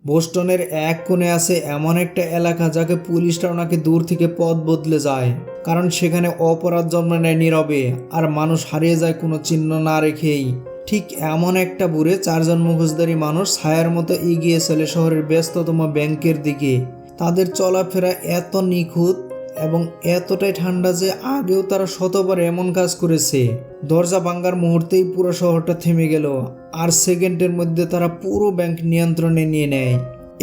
বোস্টনের এক কোণে আছে এমন একটা এলাকা যাকে পুলিশরা ওনাকে দূর থেকে পথ বদলে যায়, কারণ সেখানে অপরাধ জন্ম নেয় নীরবে আর মানুষ হারিয়ে যায় কোনো চিহ্ন না রেখেই। ঠিক এমন একটা বুড়ে চারজন মুখোশধারী মানুষ ছায়ার মতো এগিয়ে চলে শহরের ব্যস্ততম ব্যাংকের দিকে। তাদের চলাফেরা এত নিখুঁত এবং এতটাই ঠান্ডা যে আগেও তারা শতবার এমন কাজ করেছে। দরজা ভাঙার মুহূর্তেই পুরো শহরটা থেমে গেল আর সেকেন্ডের মধ্যে তারা পুরো ব্যাংক নিয়ন্ত্রণে নিয়ে নেয়।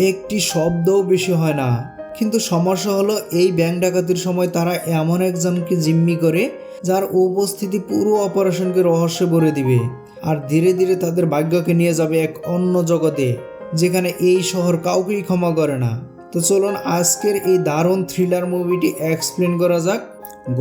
একটি শব্দও বেশি হয় না। কিন্তু সমস্যা হলো এই ব্যাংক ডাকাতির সময় তারা এমন একজনকে জিম্মি করে যার উপস্থিতি পুরো অপারেশনকে রহস্যে ভরে দিবে আর ধীরে ধীরে তাদের ভাগ্যকে নিয়ে যাবে এক অন্য জগতে, যেখানে এই শহর কাউকেই ক্ষমা করে না। তো চলুন আজকের এই দারুণ থ্রিলার মুভিটি এক্সপ্লেন করা যাক।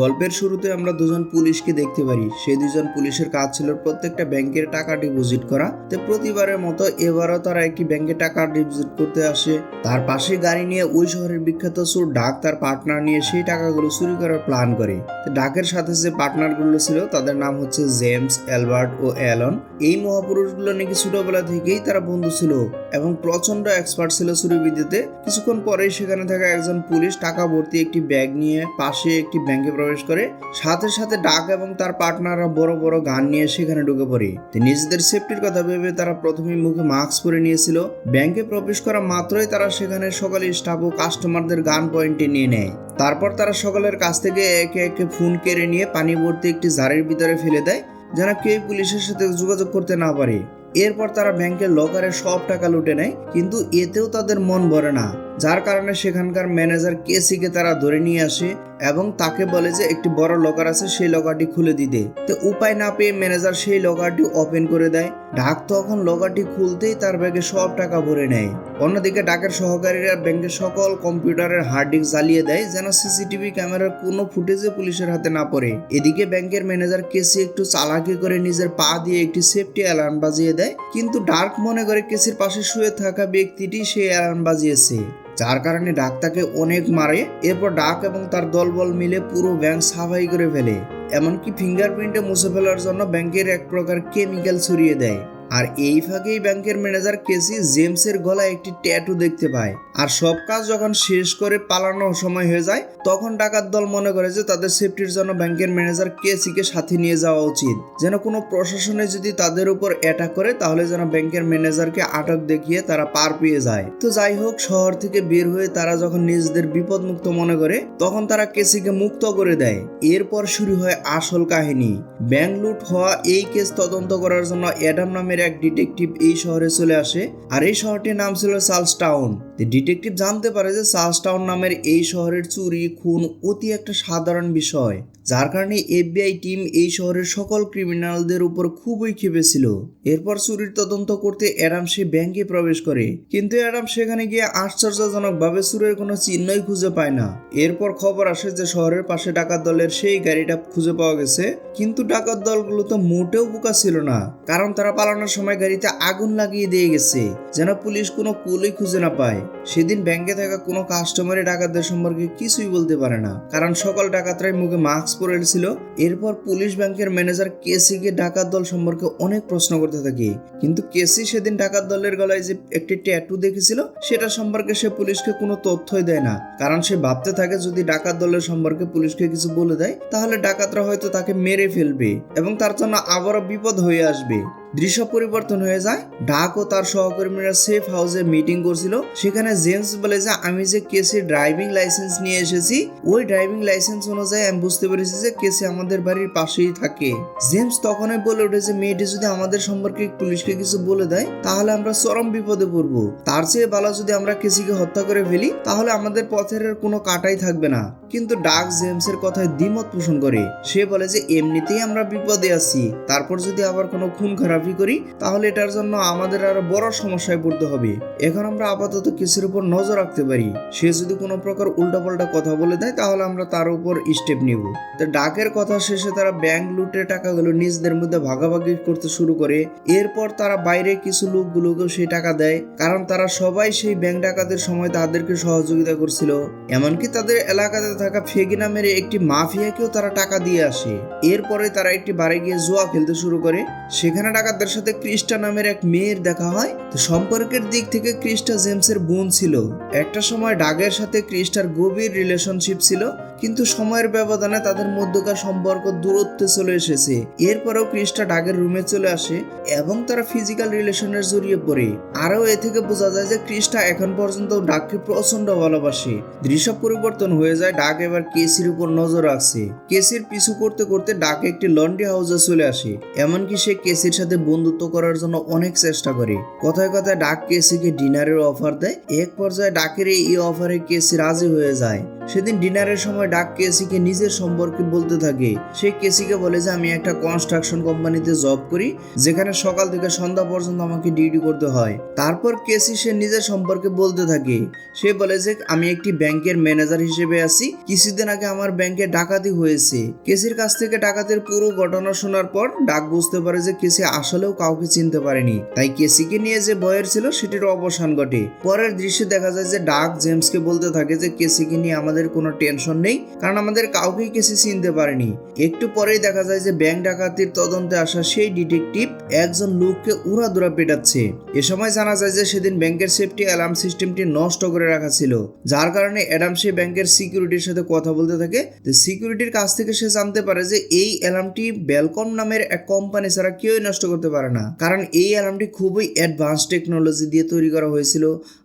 গল্পের শুরুতে আমরা দুজন পুলিশকে দেখতে পারি। সেই দুজন পুলিশের কাজ ছিল প্রত্যেকটা ব্যাংকের টাকা ডিপোজিট করা। তো প্রতিবারের মতো এবারও তারা একটি ব্যাংকে টাকা ডিপোজিট করতে আসে। তার পাশে গাড়ি নিয়ে ওই শহরের বিখ্যাত চোর ডাক তার পার্টনার নিয়ে সেই টাকাগুলো চুরি করার প্ল্যান করে। তো ডাকের সাথে যে পার্টনারগুলো ছিল তাদের নাম হচ্ছে জেমস, অ্যালবার্ট ও অ্যালন। এই মহাপুরুষগুলো নাকি ছোটবেলা থেকেই তারা বন্ধু ছিল এবং প্রচন্ড এক্সপার্ট ছিল চুরিবিদ্যাতে। কিছুক্ষণ পরেই সেখানে থাকা একজন পুলিশ টাকা ভর্তি একটি ব্যাগ নিয়ে পাশে একটি ব্যাংকে প্রবেশ করে। সাথে সাথে ডাক এবং তার পার্টনাররা বড় বড় গান নিয়ে সেখানে ঢুকে পড়ে। নিজেদের সেফটির কথা ভেবে তারা প্রথমে মুখে মাস্ক পরে নিয়েছিল। ব্যাংকে প্রবেশ করা মাত্রই তারা সেখানে সকলে স্টাফ ও কাস্টমারদের গান পয়েন্টে নিয়ে নেয়। তারপর তারা সকলের কাছ থেকে একে একে ফোন কেড়ে নিয়ে পানি ভর্তি একটি জারের ভিতরে ফেলে দেয় যেন কেউ পুলিশের সাথে যোগাযোগ করতে না পারে। এরপর তারা ব্যাংকের লকারে সব টাকা লুটে নেয়, কিন্তু এতেও তাদের মন ভরে না, যার কারণে সেখানকার ম্যানেজার কেসিকে তারা ধরে নিয়ে আসে এবং তাকে বলে যে একটি বড় লকার আছে, সেই লকারটি খুলে দিতে। তো উপায় না পেয়ে ম্যানেজার সেই লকারটি ওপেন করে দেয়। ডাক তখন লকারটি খুলতেই তার ব্যাগে সব টাকা ভরে নেয়। অন্যদিকে ডাকের সহকারীরা ব্যাংকের সকল কম্পিউটারের হার্ড ডিস্ক জ্বালিয়ে দেয় যেন সিসিটিভি ক্যামেরার কোনো ফুটেজে পুলিশের হাতে না পড়ে। এদিকে ব্যাংকের ম্যানেজার কেসি একটু চালাকি করে নিজের পা দিয়ে একটি সেফটি অ্যালার্ম বাজিয়ে দেয়, কিন্তু ডার্ক মনে করে কেসির পাশে শুয়ে থাকা ব্যক্তিটি সেই অ্যালার্ম বাজিয়েছে, যার কারণে ডাক তাকে অনেক মারে। এরপর ডাক এবং তার দলবল মিলে পুরো ব্যাংক সাফাই করে ফেলে, এমনকি ফিঙ্গারপ্রিন্টে মুছে ফেলার জন্য ব্যাংকের এক প্রকার কেমিক্যাল ছড়িয়ে দেয়। আর এই ফাঁকেই ব্যাংকের ম্যানেজার কেসি জেমসের গলায় একটি ট্যাটু দেখতে পায়। আর সব কাজ যখন শেষ করে পালানোর সময় হয়ে যায় তখন ডাকাত দল মনে করে যে তাদের সেফটির জন্য ব্যাংকের ম্যানেজার কেসিকে সাথে নিয়ে যাওয়া উচিত, যেন কোনো প্রশাসনে যদি তাদের উপর অ্যাটাক করে তাহলে যেন ব্যাংকের ম্যানেজারকে আটক দেখিয়ে তারা পার পেয়ে যায়। তো যাই হোক, শহর থেকে বের হয়ে তারা যখন নিজেদের বিপদ মুক্ত মনে করে তখন তারা কেসিকে মুক্ত করে দেয়। এরপর শুরু হয় আসল কাহিনী। ব্যাংক লুট হওয়া এই কেস তদন্ত করার জন্য অ্যাডাম নামের এক ডিটেকটিভ এই শহরে চলে আসে, আর এই শহরটির নাম ছিল চার্লস টাউন। ডিটেকটিভ জানতে পারে যে চার্লস টাউন নামের এই শহরের চুরি খুন অতি একটা সাধারণ বিষয়, যার কারণে এফবিআই টিম এই শহরের সকল ক্রিমিনালদের উপর খুবই ক্ষেপে ছিল। এরপর চুরির তদন্ত করতে অ্যাডাম সে ব্যাংকে প্রবেশ করে, কিন্তু অ্যাডাম সেখানে গিয়ে আশ্চর্যজনকভাবে চুরের কোনো চিহ্নই খুঁজে পায় না। এরপর খবর আসে যে শহরের পাশে ডাকাত দলের সেই গাড়িটা খুঁজে পাওয়া গেছে, কিন্তু ডাকাত দলগুলো তো মোটেও বোকা ছিল না, কারণ তারা পালানোর সময় গাড়িতে আগুন লাগিয়ে দিয়ে গেছে যেন পুলিশ কোনো কুলই খুঁজে না পায়। সেদিন ব্যাংকে থাকা কোনো কাস্টমারই ডাকাতদের সম্পর্কে কিছুই বলতে পারে না, কারণ সকল ডাকাতরাই মুখে মাস্ক পরেছিল। এরপর পুলিশ ব্যাংকের ম্যানেজার কেসিকে ডাকাত দল সম্পর্কে অনেক প্রশ্ন করতে থাকে, কিন্তু কেসি সেদিন ডাকাত দলের গলায় যে একটি ট্যাটু দেখেছিল সেটা সম্পর্কে সে পুলিশকে কোনো তথ্যই দেয় না, কারণ সে ভাবতে থাকে যদি ডাকাত দলের সম্পর্কে পুলিশকে কিছু বলে দেয় তাহলে ডাকাতরা হয়তো তাকে মেরে ফেলবে এবং তার জন্য আবারও বিপদ হয়ে আসবে। দৃশ্য পরিবর্তন হয়ে যায়। ডাক ও তার সহকর্মীরা সেফ হাউসে মিটিং করছিল। সেখানে জেমস বলে যে আমি যে কেসি ড্রাইভিং লাইসেন্স নিয়ে এসেছি, ওই ড্রাইভিং লাইসেন্স অনুযায়ী আমি বুঝতে পেরেছি যে কেসি আমাদের বাড়ির পাশেই থাকে। জেমস তখনই বলে ওঠে যে মেয়েটি যদি আমাদের সম্পর্কে পুলিশকে কিছু বলে দেয় তাহলে আমরা চরম বিপদে পড়বো, তার চেয়ে ভালো যদি আমরা কেসিকে হত্যা করে ফেলি তাহলে আমাদের পথের কোনো কাঁটাই থাকবে না। কিন্তু ডাক জেমসের কথায় দ্বিমত পোষণ করে। সে বলে যে এমনিতেই আমরা বিপদে আছি, তারপর যদি আবার কোনো খুন খারাপ করি তাহলে এটার জন্য আমাদের আরো বড় সমস্যায় পড়তে হবে। এখন আমরা আপাতত কেসের উপর নজর রাখতে পারি, সে যদি কোনো প্রকার উল্টাপাল্টা কথা বলে দেয় তাহলে আমরা তার উপর স্টেপ নিব। তো ডাকের কথা শেষে তারা ব্যাংক লুটের টাকাগুলো নিজেদের মধ্যে ভাগাভাগি করতে শুরু করে। এরপর তারা বাইরে কিছু লোকগুলোকেও সেই টাকা দেয়, কারণ তারা সবাই সেই ব্যাংক ডাকাতের সময় তাদেরকে সহযোগিতা করছিল। এমনকি তাদের এলাকাতে থাকা ফেগি নামের একটি মাফিয়াকেও তারা টাকা দিয়ে আসে। এরপরে তারা একটি বারে গিয়ে জুয়া খেলতে শুরু করে। সেখানে ডাকাতদের সাথে ক্রিস্টা নামের এক মেয়ের দেখা হয়। তো সম্পর্কের দিক থেকে ক্রিস্টা জেমসের বোন ছিল। একটা সময় ডাগের সাথে ক্রিস্টার গভীর রিলেশনশিপ ছিল, কিন্তু সময়ের ব্যবধানে তাদের মধ্যকার সম্পর্ক দূরত্বে চলে এসেছে। এরপরেও ক্রিস্টা ডাগের রুমে চলে আসে এবং তারা ফিজিক্যাল রিলেশনের জড়িয়ে পড়ে। আরও এ থেকে বোঝা যায় যে ক্রিস্টা এখন পর্যন্ত ডাগকে প্রচন্ড ভালোবাসে। দৃশ্য পরিবর্তন হয়ে যায়। ডাগ এবার কেসির উপর নজর রাখছে। কেসির পিছু করতে করতে ডাগ একটি লন্ড্রি হাউসে চলে আসে। এমনকি সে কেসির সাথে বন্ধুত্ব করার জন্য অনেক চেষ্টা করে। কথায় কথায় ডাগ কেসিকে ডিনারের অফার দেয়। এক পর্যায়ে ডাকের এই অফারে কেসি রাজি হয়ে যায়। সেদিন ডিনারের সময় ডাক কেসিকে নিজের সম্পর্কে বলতে থাকে। সে কেসিকে বলে যে আমি একটা কনস্ট্রাকশন কোম্পানিতে জব করি, যেখানে সকাল থেকে সন্ধ্যা পর্যন্ত আমাকে ডিউটি করতে হয়। তারপর কেসি সে নিজের সম্পর্কে বলতে থাকে। সে বলে যে আমি একটি ব্যাংকের ম্যানেজার হিসেবে আছি। কিছুদিন আগে আমার ব্যাংকে ডাকাতি হয়েছে। কেসির কাছ থেকে ডাকাতের পুরো ঘটনা শোনার পর ডাক বুঝতে পারে যে কেসি আসলেও কাউকে চিনতে পারেনি, তাই কেসিকে নিয়ে যে ভয়ের ছিল সেটির অবসান ঘটে। পরের দৃশ্যে দেখা যায় যে ডাক জেমসকে বলতে থাকে যে কেসিকে নিয়ে আমাদের কোনো টেনশন নেই, কারণ আমাদের কাউকেই কেসি চিনতে পারেনি। একটু পরেই দেখা যায় যে ব্যাংক ডাকাতির তদন্তে আসা সেই ডিটেকটিভ একজন লোককে উড়াধুরা পেটাচ্ছে। এ সময় জানা যায় যে সেদিন ব্যাংকের সেফটি অ্যালার্ম সিস্টেমটি নষ্ট করে রাখা ছিল, যার কারণে অ্যাডাম সেই ব্যাংকের সিকিউরিটির সাথে কথা বলতে থাকে। সিকিউরিটির কাছ থেকে সে জানতে পারে যে এই অ্যালার্মটি বেলকম নামের এক কোম্পানি ছাড়া কেউই নষ্ট করতে পারে না, কারণ এই অ্যালার্মটি খুবই অ্যাডভান্স টেকনোলজি দিয়ে তৈরি করা হয়েছিল।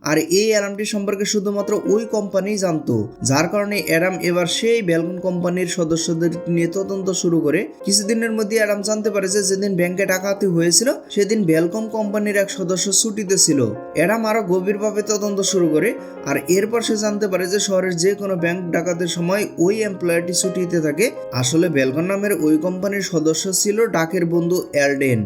আর এই অ্যালার্মটি সম্পর্কে শুধুমাত্র ওই কোম্পানি জানতো, যার কারণে অ্যাডাম এবার সেই বেলকম কোম্পানির সদস্যদের নিয়ে তদন্ত শুরু করে। কিছুদিনের মধ্যে অ্যাডাম জানতে পারে যে যেদিন ব্যাংকে ডাকাতি হয়েছিল সেদিন বেলকম কোম্পানির এক সদস্য ছুটিতে ছিল। অ্যাডাম আরো গভীরভাবে তদন্ত শুরু করে, আর এরপর সে জানতে পারে যে শহরের যে কোনো ব্যাংক ডাকাতের সময় ওই এমপ্লয়ারটি ছুটিতে থাকে। আসলে বেলকম নামের ওই কোম্পানির সদস্য ছিল ডাকের বন্ধু এলডেন।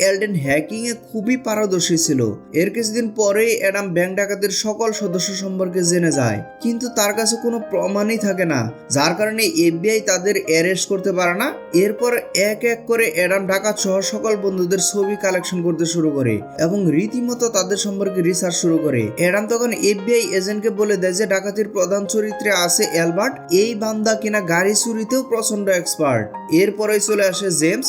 এলডেন হ্যাকিং এ খুবই পারদর্শী ছিল। এর কিছুদিন পরেই অ্যাডাম ব্যাংক ডাকাতের সকল সদস্য সম্পর্কে জেনে যায়, কিন্তু তার কাছে কোনো প্রমাণই থাকে না, যার কারণে এফবিআই তাদের অ্যারেস্ট করতে পারে না। এরপর এক এক করে অ্যাডাম ডাকাত সহ সকল বন্ধুদের ছবি কালেকশন করতে শুরু করে এবং রীতিমতো তাদের সম্পর্কে রিসার্চ শুরু করে। অ্যাডাম তখন এফবিআই এজেন্টকে বলে দেয় যে ডাকাতির প্রধান চরিত্রে আছে অ্যালবার্ট, এই বান্দা কিনা গাড়ি চুরিতেও প্রচন্ড এক্সপার্ট। এরপরেই চলে আসে জেমস।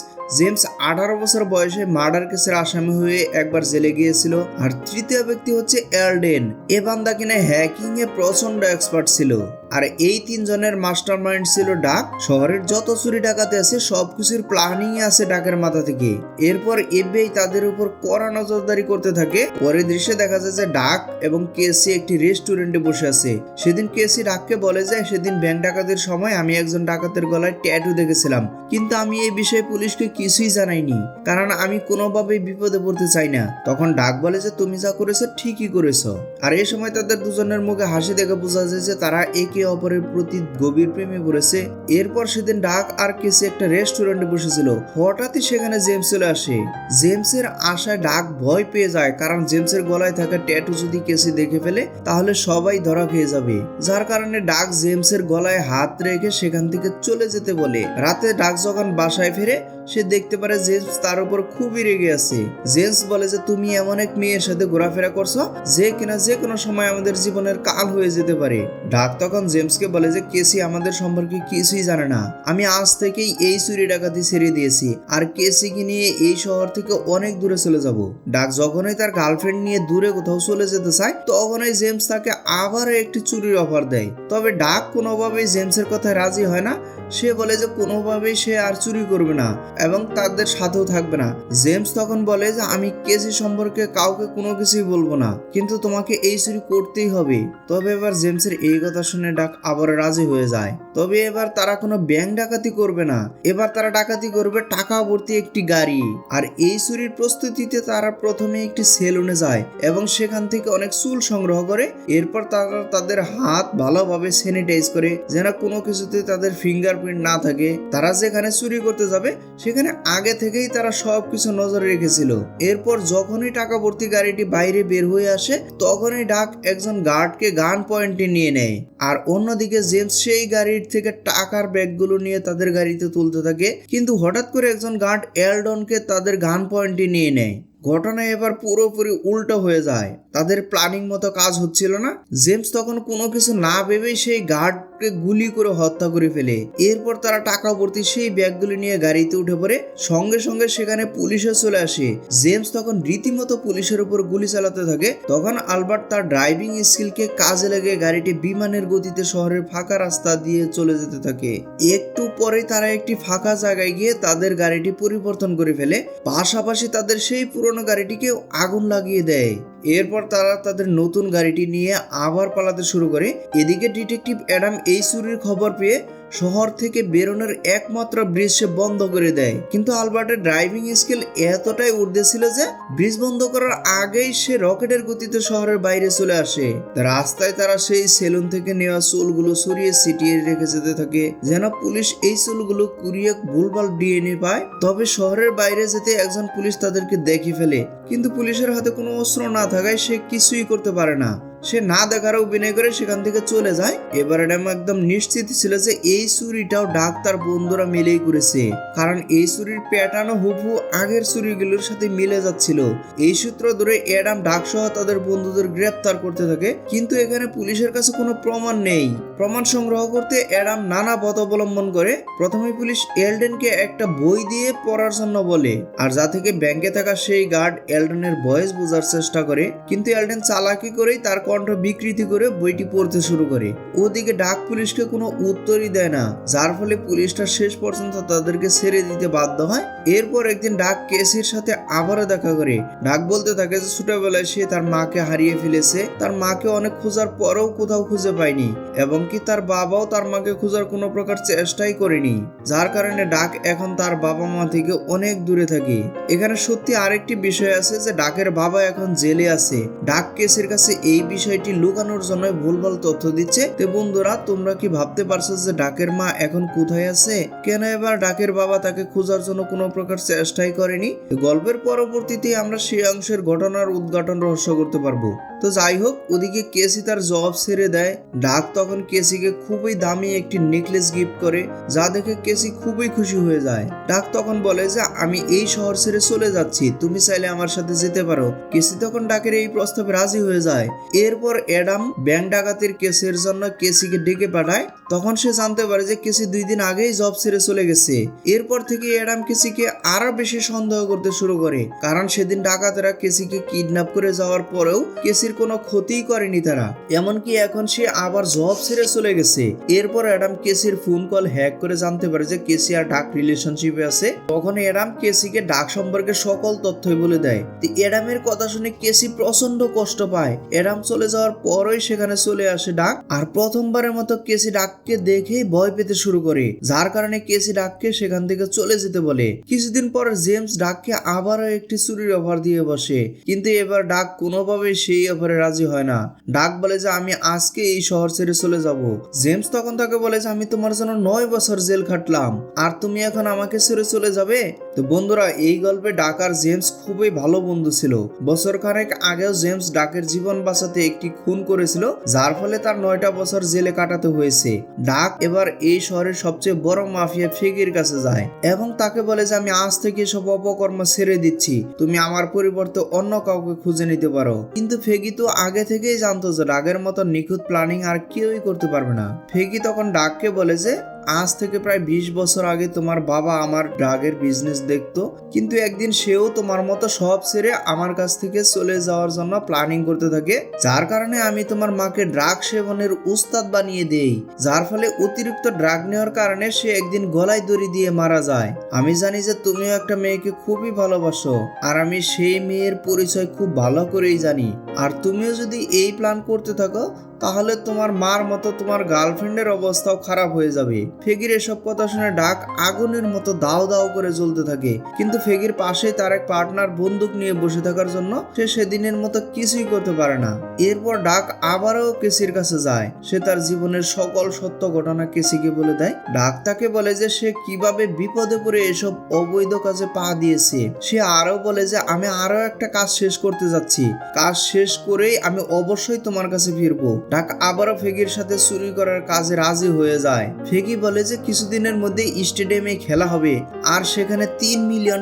18 বছর বয়সে মার্ডার কেসের আসামি হয়ে একবার জেলে গিয়েছিল। আর তৃতীয় ব্যক্তি হচ্ছে এলডেন। এ বান্দা কিনা হ্যাকিং এ প্রচন্ড এক্সপার্ট ছিল। আর এই তিনজনের মাস্টারমাইন্ড ছিল ডাক। শহরের যত চুরি ডাকাতি আছে সবকিছুর প্ল্যানিং আছে ডাকের মাথা থেকে। এরপর এফবিআই তাদের উপর কড়া নজরদারি করতে থাকে। পরের দৃশ্যে দেখা যায় যে ডাক এবং কেসি একটি রেস্টুরেন্টে বসে আছে। সেদিন কেসি ডাককে বলে যায় সেদিন ব্যাংক ডাকাতির সময় আমি একজন ডাকাতের গলায় ট্যাটু দেখেছিলাম, কিন্তু আমি এই বিষয়ে পুলিশকে কিছুই জানাইনি, কারণ আমি কোনোভাবেই বিপদে পড়তে চাই না। তখন ডাক বলে যে তুমি যা করেছো ঠিকই করেছো। আর এই সময় তাদের দুজনের মুখে হাসি দেখে বোঝা যায় যে তারা একে অপরের প্রতি গভীর প্রেমে পড়েছে। এরপর সেদিন ডাক আর কেসি একটা রেস্টুরেন্টে বসেছিল। হঠাৎই সেখানে জেমস চলে আসে। জেমসের আশায় ডাক ভয় পেয়ে যায়, কারণ জেমসের গলায় থাকা ট্যাটু যদি কেসি দেখে ফেলে তাহলে সবাই ধরা খেয়ে যাবে। যার কারণে ডাক জেমসের গলায় হাত রেখে সেখান থেকে চলে যেতে বলে। রাতে ডাক যখন বাসায় ফিরে সে দেখতে পারে জেমস তার উপর খুবই রেগে আছে। জেমস বলে যে তুমি এমন এক মেয়ের সাথে ঘোরাফেরা করছো যে কিনা যে কোনো সময় আমাদের জীবনের কাল হয়ে যেতে পারে। ডাক তখন জেমসকে বলে যে কেসি আমাদের সম্পর্কে কিছুই জানে না, আমি আজ থেকেই এই চুরি ডাকাতি ছেড়ে দিয়েছি আর কেসিকে নিয়ে এই শহর থেকে অনেক দূরে চলে যাব। ডাক যখনই তার গার্লফ্রেন্ড নিয়ে দূরে কোথাও চলে যেতে চায় তখনই জেমস তাকে আবারও একটি চুরির অফার দেয়। তবে ডাক কোনোভাবেই জেমসের কথায় রাজি হয় না। সে বলে যে কোনোভাবেই সে আর চুরি করবে না এবং তাদের সাথেও থাকবে না। জেমস তখন বলে যে আমি কেসি সম্পর্কে কাউকে কোনো কিছুই বলবো না, কিন্তু তোমাকে এই চুরি করতেই হবে। তবে এবার জেমসের এই কথা শুনে ডাক আবার রাজি হয়ে যায়। তবে এবার তারা কোনো ব্যাংক ডাকাতি করবে না, এবার তারা ডাকাতি করবে টাকা ভর্তি একটি গাড়ি। আর এই চুরির প্রস্তুতিতে তারা প্রথমে একটি সেলুনে যায় এবং সেখান থেকে অনেক চুল সংগ্রহ করে। এরপর তারা তাদের হাত ভালোভাবে স্যানিটাইজ করে যেন কোনো কিছুতে তাদের ফিঙ্গারপ্রিন্ট না থাকে। তারা যেখানে চুরি করতে যাবে সেখানে আগে থেকেই তারা সবকিছু নজরে রেখেছিল। এরপর যখনই টাকা ভর্তি গাড়িটি বাইরে বের হয়ে আসে তখনই ডাক একজন গার্ডকে গান পয়েন্টে নিয়ে নেয়। আর অন্যদিকে জেমস সেই গাড়ির থেকে টাকার ব্যাগগুলো নিয়ে তাদের গাড়িতে তুলতে থাকে, কিন্তু হঠাৎ করে একজন গার্ড এলডনকে তাদের গান পয়েন্টে নিয়ে নেয়। ঘটনা এবার পুরোপুরি উল্টো হয়ে যায়। তাদের প্ল্যানিং মতো কাজ হচ্ছিল না। জেমস তখন কোনো কিছু না ভেবেই সেই গার্ডকে গুলি করে হত্যা করে ফেলে। এরপর তারা টাকা ভর্তি সেই ব্যাগগুলি নিয়ে গাড়িতে উঠে পড়ে। সঙ্গে সঙ্গে সেখানে পুলিশও চলে আসে। জেমস তখন রীতিমতো পুলিশের উপর গুলি চালাতে থাকে। তখন আলবার্ট তার ড্রাইভিং স্কিলকে কাজে লেগে গাড়িটি বিমানের গতিতে শহরের ফাঁকা রাস্তা দিয়ে চলে যেতে থাকে। একটু পরে তারা একটি ফাঁকা জায়গায় গিয়ে তাদের গাড়িটি পরিবর্তন করে ফেলে, পাশাপাশি তাদের সেই পুরনো গাড়িটিকে আগুন লাগিয়ে দেয়। এরপর তারা তাদের নতুন গাড়িটি নিয়ে আবার পালাতে শুরু করে। এদিকে ডিটেকটিভ অ্যাডাম এই চুরির খবর পেয়ে শহর থেকে বেরোনোর একমাত্র ব্রিজ সে বন্ধ করে দেয়। কিন্তু আলবার্টের ড্রাইভিং স্কিল এতটাই ঊর্ধ্বে ছিল যে ব্রিজ বন্ধ করার আগেই সে রকেটের গতিতে শহরের বাইরে চলে আসে। রাস্তায় তারা সেই সেলুন থেকে নেওয়া চুলগুলো সরিয়ে ছিটিয়ে রেখে যেতে থাকে, যেন পুলিশ এই চুলগুলো কুড়িয়ে ভুলভাল ডিএনএ পায়। তবে শহরের বাইরে যেতে একজন পুলিশ তাদেরকে দেখে ফেলে, কিন্তু পুলিশের হাতে কোনো অস্ত্র না থাকায় সে কিছুই করতে পারে না। সে না দেখার অভিনয় করে সেখান থেকে চলে যায়। এবার অ্যাডাম একদম নিশ্চিত ছিল যে এই চুরিটাও ডাক্তার বন্ধুরা মিলেই করেছে, কারণ এই চুরির প্যাটার্নও হুবহু আগের চুরিগুলোর সাথে মিলে যাচ্ছিল। এই সূত্র ধরে অ্যাডাম ডাক সহ তাদের বন্ধুদের গ্রেপ্তার করতে থাকে, কিন্তু এখানে পুলিশের কাছে কোনো প্রমাণ নেই। প্রমাণ সংগ্রহ করতে অ্যাডাম নানা পথ অবলম্বন করে। প্রথমে পুলিশ এলডেনকে একটা বই দিয়ে পড়ার জন্য বলে, আর যা থেকে ব্যাংকে থাকা সেই গার্ড এলডেনের ভয়েস বোঝার চেষ্টা করে, কিন্তু এলডেন চালাকি করেই তার কণ্ঠ বিকৃতি করে বইটি পড়তে শুরু করে। ওদিকে ডাক পুলিশকে কোনো উত্তরই দেয় না, যার ফলে পুলিশটা শেষ পর্যন্ত তাদেরকে ছেড়ে দিতে বাধ্য হয়। এরপর একদিন ডাক কেসির সাথে আবারও দেখা করে। ডাক বলতে থাকে যে ছোটবেলায় সে তার মাকে হারিয়ে ফেলেছে, তার মাকে অনেক খোঁজার পরেও কোথাও খুঁজে পায়নি, এবং কি তার বাবাও তার মাকে খোঁজার কোনো প্রকার চেষ্টাই করেনি, যার কারণে ডাক এখন তার বাবা মা থেকে অনেক দূরে থাকে। এখানে সত্যি আরেকটি বিষয় আছে যে ডাকের বাবা এখন জেলে আছে। ডাক কেসের কাছে এই বিষয়টি লুকানোর জন্য ভুলভাল তথ্য দিচ্ছে। তো বন্ধুরা, তোমরা কি ভাবতে পারছো যে ডাকের মা এখন কোথায় আছে? কেন এবার ডাকের বাবা তাকে খোঁজার জন্য কোনো প্রকার চেষ্টাই করেনি? গল্পের পরবর্তীতে আমরা সেই অংশের ঘটনার উদ্ঘাটন রহস্য করতে পারবো। তো যাই হোক, ওদিকে কেসি তার জব ছেড়ে দেয়। ডাক তখন কেসিকে খুবই দামি একটি নেকলেস গিফট করে, যা দেখে কেসি খুবই খুশি হয়ে যায়। ডাক তখন বলে যে আমি এই শহর ছেড়ে চলে যাচ্ছি, তুমি চাইলে আমার সাথে যেতে পারো। কেসি তখন ডাকের এই প্রস্তাবে রাজি হয়ে যায়। এরপর অ্যাডাম ব্যাংক ডাকাতির কেসের জন্য কেসিকে ডেকে পাঠায়। তখন সে জানতে পারে যে কেসি 2 দিন আগেই জব ছেড়ে চলে গেছে। এরপর থেকে অ্যাডাম কেসিকে আরো বেশি সন্দেহ করতে শুরু করে, কারণ সেদিন ডাকাতেরা কেসিকে কিডন্যাপ করে যাওয়ার পরেও কেসির কোনো ক্ষতিই করেনি তারা, এমনকি এখন সে আবার জব ছেড়ে চলে গেছে। এরপর অ্যাডাম কেসির ফোন কল হ্যাক করে জানতে পারে যে কেসি আর ডাক রিলেশনশিপে আছে। তখন অ্যাডাম কেসিকে ডাক সম্পর্কে সকল তথ্যই বলে দেয়। অ্যাডামের কথা শুনে কেসি প্রচন্ড কষ্ট পায়। অ্যাডাম চলে যাওয়ার পরই সেখানে চলে আসে ডাক, আর প্রথমবারের মতো কেসি ডাককে দেখেই ভয় পেতে শুরু করে, যার কারণে কেসি ডাককে সেখান থেকে চলে যেতে বলে। কিছুদিন পর জেমস ডাককে আবারও একটি চুরির অফার দিয়ে বসে, কিন্তু এবার ডাক কোনোভাবেই সেই অফারে রাজি হয় না। ডাক বলে যে আমি আজকে এই শহর ছেড়ে চলে যাব। জেমস তখন তাকে বলে যে আমি তোমার জন্য 9 বছর জেল খাটলাম, আর তুমি এখন আমাকে ছেড়ে চলে যাবে? তো বন্ধুরা, এই গল্পে ডাক আর জেমস খুবই ভালো বন্ধু ছিল। বছর খানেক আগেও জেমস ডাকের জীবন বাঁচাতে একটি খুন করেছিল, যার ফলে তার 9টা বছর জেলে কাটাতে হয়েছে। ডাক এবার এই শহরের সবচেয়ে বড় মাফিয়া ফেগির কাছে যায় এবং তাকে বলে যে আমি আজ থেকে সব অপকর্ম ছেড়ে দিচ্ছি, তুমি আমার পরিবর্তে অন্য কাউকে খুঁজে নিতে পারো। কিন্তু ফেগি তো আগে থেকেই জানতো যে ডাকের মতো নিখুঁত প্ল্যানিং আর কেউই করতে পারবে না। ফেগি তখন ডাককে বলে যে আজ থেকে প্রায় 20 বছর আগে তোমার বাবা আমার ড্রাগের বিজনেস দেখতো, কিন্তু একদিন সেও তোমার মতো সব ছেড়ে আমার কাছ থেকে চলে যাওয়ার জন্য প্ল্যানিং করতে থাকে, যার কারণে আমি তোমার মাকে ড্রাগ সেবনের উস্তাদ বানিয়ে দেই, যার ফলে অতিরিক্ত ড্রাগ নেওয়ার কারণে সে একদিন গলায় দড়ি দিয়ে মারা যায়। আমি জানি যে তুমিও একটা মেয়েকে খুবই ভালোবাসো, আর আমি সেই মেয়ের পরিচয় খুব ভালো করেই জানি, আর তুমিও যদি এই প্ল্যান করতে থাকো তাহলে তোমার মার মতো তোমার গার্লফ্রেন্ডের অবস্থাও খারাপ হয়ে যাবে। ফেগির এসব কথা শুনে ডাক আগুনের মতো দাও দাও করে জ্বলতে থাকে, কিন্তু ফেগির পাশে তার এক পার্টনার বন্দুক নিয়ে বসে থাকার জন্য সে সেদিনের মতো কিছুই করতে পারে না। এরপর ডাক আবারও কেসির কাছে যায়। সে তার জীবনের সকল সত্য ঘটনা কেসিকে বলে দেয়। ডাক তাকে বলে যে সে কিভাবে বিপদে পড়ে এসব অবৈধ কাজে পা দিয়েছে। সে আরো বলে যে আমি আরো একটা কাজ শেষ করতে যাচ্ছি, কাজ শেষ করেই আমি অবশ্যই তোমার কাছে ফিরবো। ডাক আবারও ফেগির সাথে চুরি করার কাজে রাজি হয়ে যায়। ফেগি বলে যে কিছুদিনের মধ্যে স্টেডিয়ামে খেলা হবে আর সেখানে $3 মিলিয়ন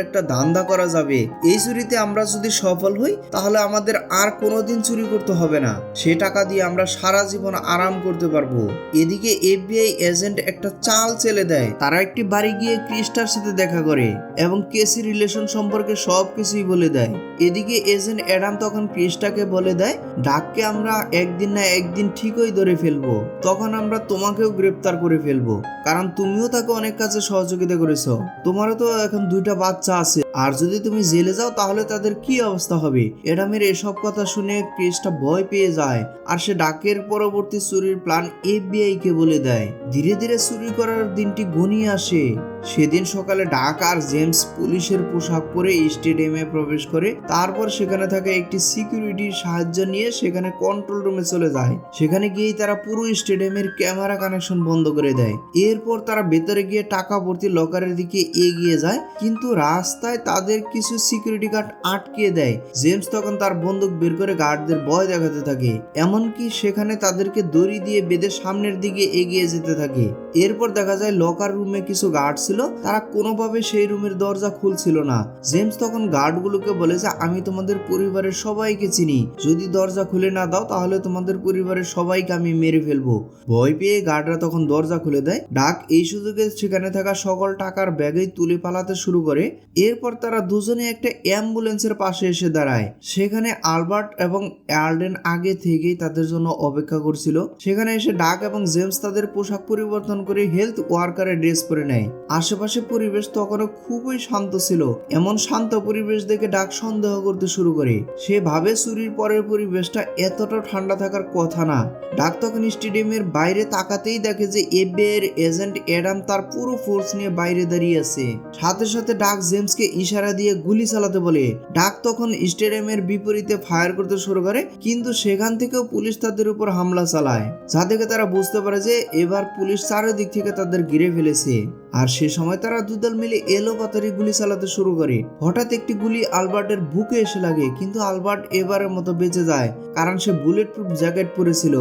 একটা ধান্দা করা যাবে। এই চুরিতে আমরা যদি সফল হই তাহলে আমাদের আর কোনোদিন চুরি করতে হবে না, সে টাকা দিয়ে আমরা সারা জীবন আরাম করতে পারবো। এদিকে FBI এজেন্ট একটা চাল চেলে দেয়, তারা একটি বাড়ি গিয়ে ক্রিস্টার সাথে দেখা করে এবং কেসি রিলেশন সম্পর্কে সবকিছুই বলে দেয়। এদিকে এজেন্ট অ্যাডাম তখন ক্রিস্টাকে বলে দেয়, ডাককে আমরা একদিন না একদিন ঠিকই ধরে ফেলবো, তখন আমরা তোমাকেও গ্রেপ্তার করে ফেলবো, কারণ তুমিও তাকে অনেক কাজে সহযোগিতা করেছো, তোমারও তো এখন 2টা বাচ্চা আছে, আর যদি তুমি জেলে যাও তাহলে তাদের কি অবস্থা হবে। অ্যাডামের এসব কথা শুনে ক্রিস্টা ভয় পেয়ে যায় আর সে ডাকের পরবর্তী চুরির প্ল্যান FBI কে বলে দেয়। ধীরে ধীরে চুরি করার দিনটি ঘনিয়ে আসে। সেদিন সকালে ডাক আর জেমস পুলিশের পোশাক পরে স্টেডিয়ামে প্রবেশ করে, তারপর সেখানে থাকা একটি সিকিউরিটির সাহায্য নিয়ে সেখানে কন্ট্রোল রুমে চলে যায়। সেখানে গিয়েই তারা পুরো স্টেডিয়ামের ক্যামেরা কানেকশন বন্ধ করে দেয়। এরপর তারা ভেতরে গিয়ে টাকা ভর্তি লকারের দিকে এগিয়ে যায়, কিন্তু রাস্তায় তাদের কিছু সিকিউরিটি গার্ড আটকে দেয়। জেমস তখন তার বন্দুক বের করে গার্ডদের ভয় দেখাতে থাকে, এমনকি সেখানে তাদেরকে দড়ি দিয়ে বেঁধে সামনের দিকে এগিয়ে যেতে থাকে। এরপর দেখা যায় লকার রুমে কিছু গার্ড ছিল, তারা কোনোভাবে সেই রুমের দরজা খুলছিল না। জেমস তখন গার্ডগুলোকে বলে যে আমি তোমাদের পরিবারের সবাইকে চিনি, যদি দরজা খুলে না দাও তাহলে তোমাদের পরিবারের সবাইকে আমি মেরে ফেলবো। ভয় পেয়ে গার্ডরা তখন দরজা খুলে দেয়। ডাক এই সুযোগে সেখানে থাকা সকল টাকার ব্যাগেই তুলে পালাতে শুরু করে। এরপর তারা দুজনে একটা অ্যাম্বুলেন্সের পাশে এসে দাঁড়ায়। সেখানে আলবার্ট এবং অ্যালডেন আগে থেকেই তাদের জন্য অপেক্ষা করছিল। সেখানে এসে ডাক এবং জেমস তাদের পোশাক পরিবর্তন করে হেলথ ওয়ার্কারের ড্রেস পরে নেয়। আশেপাশে পরিবেশ তখনও খুবই শান্ত ছিল। এমন শান্ত পরিবেশ দেখে ডাক সন্দেহ করতে শুরু করে। সে ভাবে চুরির পরের পরিবেশটা এতটা ঠান্ডা থাকার কথা না। ডাক তখন স্টেডিয়ামের বাইরে তাকাতেই দেখে যে FBI এর এজেন্ট অ্যাডাম তার পুরো ফোর্স নিয়ে বাইরে দাঁড়িয়ে আছে। সাথে সাথে ডাক জেমসকে ইশারা দিয়ে গুলি চালাতে বলে। ডাক তখন স্টেডিয়ামের বিপরীতে ফায়ার করতে শুরু করে, কিন্তু সেখান থেকেও পুলিশ তাদের উপর হামলা চালায়, যা থেকে তারা বুঝতে পারে যে এবার পুলিশ চারিদিক থেকে তাদের ঘিরে ফেলেছে। আর সে সময় তারা দুদল মিলে এলোপাতাড়ি গুলি চালাতে শুরু করে। হঠাৎ একটি গুলি আলবার্টের বুকে এসে লাগে, কিন্তু আলবার্ট এবারের মতো বেঁচে যায় কারণ সে বুলেট প্রুফ জ্যাকেট পরেছিল।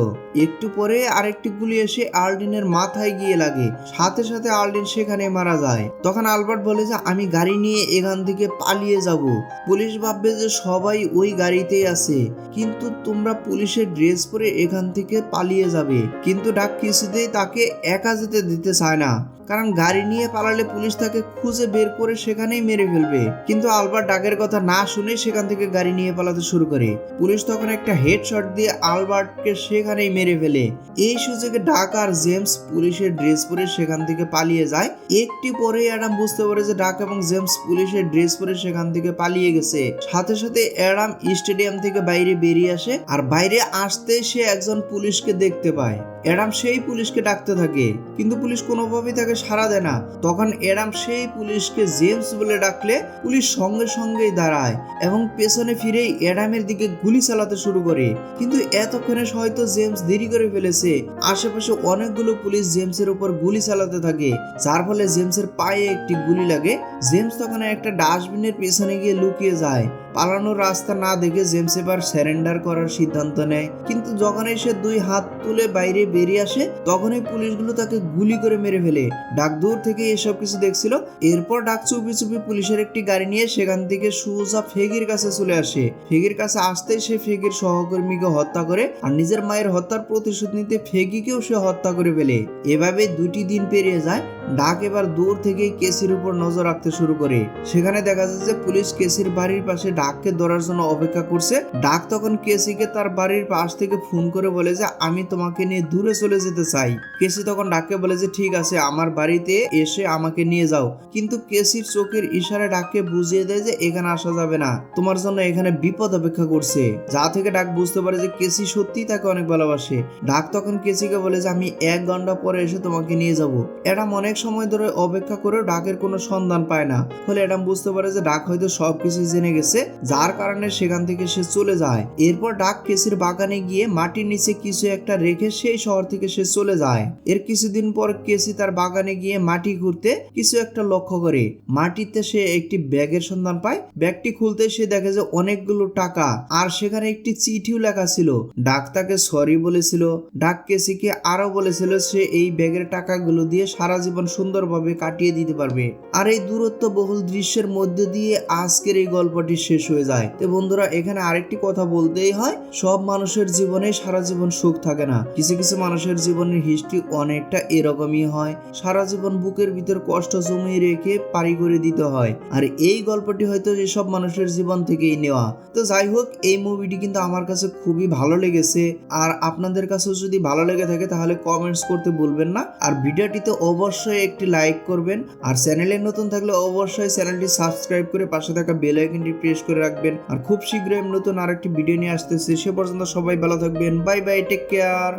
একটু পরে আরেকটি গুলি এসে আলডিনের মাথায় গিয়ে লাগে, সাথে সাথে আলডিন সেখানে মারা যায়। তখন আলবার্ট বলে যে আমি গাড়ি নিয়ে এখান থেকে পালিয়ে যাব, পুলিশ ভাববে যে সবাই ওই গাড়িতেই আছে, কিন্তু তোমরা পুলিশের ড্রেস পরে এখান থেকে পালিয়ে যাবে। কিন্তু ডাক কিছুতেই তাকে একা যেতে দিতে চায় না, কারণ গাড়ি নিয়ে পালালে পুলিশ তাকে খুঁজে বের করে সেখানেই মেরে ফেলবে। কিন্তু আলবার্ট ডাকের কথা না শুনে সেখান থেকে গাড়ি নিয়ে পালাতে শুরু করে। পুলিশ তখন একটা হেডশট দিয়ে আলবার্টকে সেখানেই মেরে ফেলে। এই সুযোগে ডাক আর জেমস পুলিশের ড্রেস পরে সেখান থেকে পালিয়ে যায়। একটি পরেই অ্যাডাম বুঝতে পারে যে ডাক এবং জেমস পুলিশের ড্রেস পরে সেখান থেকে পালিয়ে গেছে। সাথে সাথে অ্যাডাম স্টেডিয়াম থেকে বাইরে বেরিয়ে আসে, আর বাইরে আসতে সে একজন পুলিশকে দেখতে পায়। অ্যাডাম সেই পুলিশকে ডাকতে থাকে, কিন্তু পুলিশ কোনোভাবেই তাকে সাড়া দেয় না। তখন অ্যাডাম সেই পুলিশকে জেমস বলে ডাকলে পুলিশ সঙ্গে সঙ্গেই দাঁড়ায় এবং পেছনে ফিরেই অ্যাডামের দিকে গুলি চালাতে শুরু করে। কিন্তু এতক্ষণে হয়তো জেমস দেরি করে ফেলেছে। আশেপাশে অনেকগুলো পুলিশ জেমসের উপর গুলি চালাতে থাকে, যার ফলে জেমসের পায়ে একটি গুলি লাগে। জেমস তখন একটা ডাস্টবিনের পেছনে গিয়ে লুকিয়ে যায়। পালানোর রাস্তা না দেখে জেমস এবার সারেন্ডার করার সিদ্ধান্ত নেয়, কিন্তু যখনই সে 2 হাত তুলে বাইরে বেরিয়ে আসে তখনই পুলিশগুলো তাকে গুলি করে মেরে ফেলে। ডাক দূর থেকে এসব কিছু দেখছিল। এরপর ডাক চুপি চুপি পুলিশের একটি গাড়ি নিয়ে সেখান থেকে সোজা ফেগির কাছে চলে আসে। ফেগির কাছে আসতেই সে ফেগির সহকর্মীকে হত্যা করে আর নিজের মায়ের হত্যার প্রতিশোধ নিতে ফেগিকেও সে হত্যা করে ফেলে। এভাবে 2টি দিন পেরিয়ে যায়। ডাক এবার দূর থেকে কেসির উপর নজর রাখতে শুরু করে। সেখানে দেখা যায় যে পুলিশ কেসির বাড়ির পাশে ডাককে ধরার জন্য অপেক্ষা করছে। ডাক তখন কেসিকে তার বাড়ির পাশ থেকে ফোন করে বলে যে আমি তোমাকে নিয়ে দূরে চলে যেতে চাই। কেসি তখন ডাককে বলে যে ঠিক আছে, আমার বাড়িতে এসে আমাকে নিয়ে যাও। কিন্তু কেসির চোখের ইশারায় ডাককে বুঝিয়ে দেয় যে এখানে আসা যাবে না, তোমার জন্য এখানে বিপদ অপেক্ষা করছে। যা থেকে ডাক বুঝতে পারে যে কেসি সত্যিই তাকে অনেক ভালোবাসে। ডাক তখন কেসিকে বলে যে আমি 1 ঘন্টা পরে এসে তোমাকে নিয়ে যাব। অ্যাডাম অনেক সময় ধরে অপেক্ষা করেও ডাকের কোনো সন্ধান পায় না। ফলে অ্যাডাম বুঝতে পারে যে ডাক হয়তো সবকিছু জেনে গেছে, যার কারণে সেখান থেকে সে চলে যায়। এরপর ডাক কেসির বাগানে গিয়ে মাটির নিচে কিছু একটা রেখে সেই শহর থেকে সে চলে যায়। এর কিছুদিন পর কেসি তার বাগানে গিয়ে মাটি ঘুরতে কিছু একটা লক্ষ্য করে। মাটিতে সে একটি ব্যাগের সন্ধান পায়। ব্যাগটি খুলতে সে দেখে যে অনেকগুলো টাকা, আর সেখানে একটি চিঠিও লেখা ছিল। ডাক তাকে সরি বলেছিল। ডাক কেসিকে আরো বলেছিল সে এই ব্যাগের টাকাগুলো দিয়ে সারা জীবন সুন্দরভাবে কাটিয়ে দিতে পারবে। আর এই দূরত্ব বহুল দৃশ্যের মধ্যে দিয়ে আজকের এই গল্পটি শেষ হয়ে যায়। তো বন্ধুরা, এখানে আরেকটি কথা বলতেই হয়, সব মানুষের জীবনে সারা জীবন সুখ থাকে না। কিছু কিছু মানুষের জীবনের হিস্ট্রি অনেকটা এরকমই হয়, সারা জীবন বুকের ভিতর কষ্ট জমিয়ে রেখে পারি করে দিতে হয়। আর এই গল্পটি হয়তো এসব মানুষের জীবন থেকেই নেওয়া। তো যাই হোক, এই মুভিটি কিন্তু আমার কাছে খুবই ভালো লেগেছে। আর আপনাদের কাছেও যদি ভালো লেগে থাকে তাহলে কমেন্টস করতে ভুলবেন না। আর ভিডিওটিতে অবশ্যই একটি লাইক করবেন। আর চ্যানেলে নতুন থাকলে অবশ্যই চ্যানেলটি সাবস্ক্রাইব করে পাশে থাকা বেল আইকনটি প্রেস করে রাখবেন। আর খুব শীঘ্রই নতুন আরেকটি ভিডিও নিয়ে আসতেছি। সে পর্যন্ত সবাই ভালো থাকবেন। Bye bye, take care.